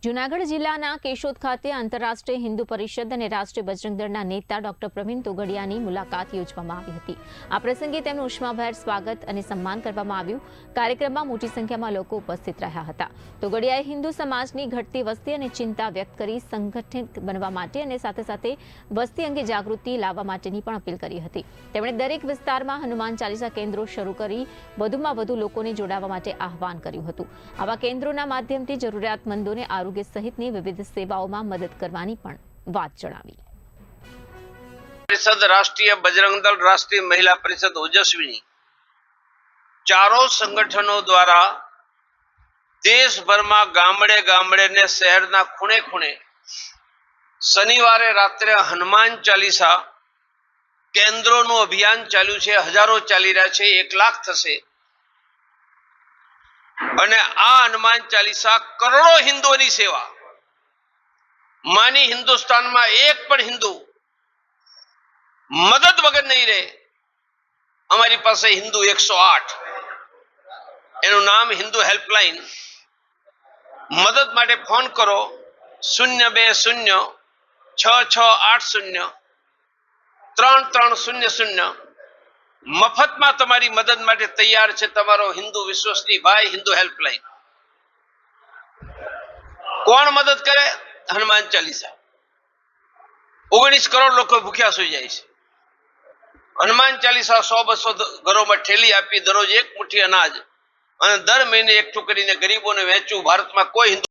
જૂનાગઢ જિલ્લાના કેશોદ ખાતે આંતરરાષ્ટ્રીય હિન્દુ પરિષદ અને રાષ્ટ્રીય બજરંગ દળના નેતા ડોક્ટર પ્રવીણ તોગડિયાની મુલાકાત યોજવામાં આવી હતી। આ પ્રસંગે તેમનું ઉષ્માભેર સ્વાગત અને સન્માન કરવામાં આવ્યું। કાર્યક્રમમાં મોટી સંખ્યામાં લોકો ઉપસ્થિત રહ્યા હતા। તોગડિયાએ હિન્દુ સમાજની ઘટતી વસ્તી અને ચિંતા વ્યક્ત કરી સંગઠિત બનવા માટે અને સાથે સાથે વસ્તી અંગે જાગૃતિ લાવવા માટેની પણ અપીલ કરી હતી। તેમણે દરેક વિસ્તારમાં હનુમાન ચાલીસા કેન્દ્રો શરૂ કરી વધુમાં વધુ લોકોને જોડાવા માટે આહવાન કર્યું હતું। આવા કેન્દ્રોના માધ્યમથી જરૂરિયાતમંદોને આરોગ્ય સહિતની વિવિધ સેવાઓમાં મદદ કરવાની પણ વાત જણાવી। परिषद राष्ट्रीय बजरंग दल राष्ट्रीय महिला परिषद ओजस्विनी चारों संगठनों द्वारा देश भर में गामड़े गामड़े ने शहर ना खूणे खूणे शनिवारे रात्रे हनुमान चालीसा केन्द्रों नु अभियान चालू है। हजारों चाली रहा है, 1 लाख थशे અને આ હનુમાન ચાલીસા કરોડો હિન્દુઓની સેવા। માની હિન્દુસ્તાનમાં એક પણ હિન્દુ મદદ વગર નહીં રહે। અમારી પાસે હિન્દુ 108 એનું નામ હિન્દુ હેલ્પલાઇન। મદદ માટે ફોન કરો 020 6680 3300। મફતમાં તમારી મદદ માટે તૈયાર છે તમારો હિન્દુ વિશ્વસની ભાઈ હિન્દુ હેલ્પલાઇન। કોણ મદદ કરે? હનુમાન ચાલીસા। 19 કરોડ લોકો ભૂખ્યા સુઈ જાય છે। હનુમાન ચાલીસા 100-200 ઘરોમાં ઠેલી આપી દરરોજ 1 મુઠ્ઠી અનાજ અને દર મહિને એકઠું કરીને ગરીબોને વહેંચવું। ભારતમાં કોઈ હિન્દુ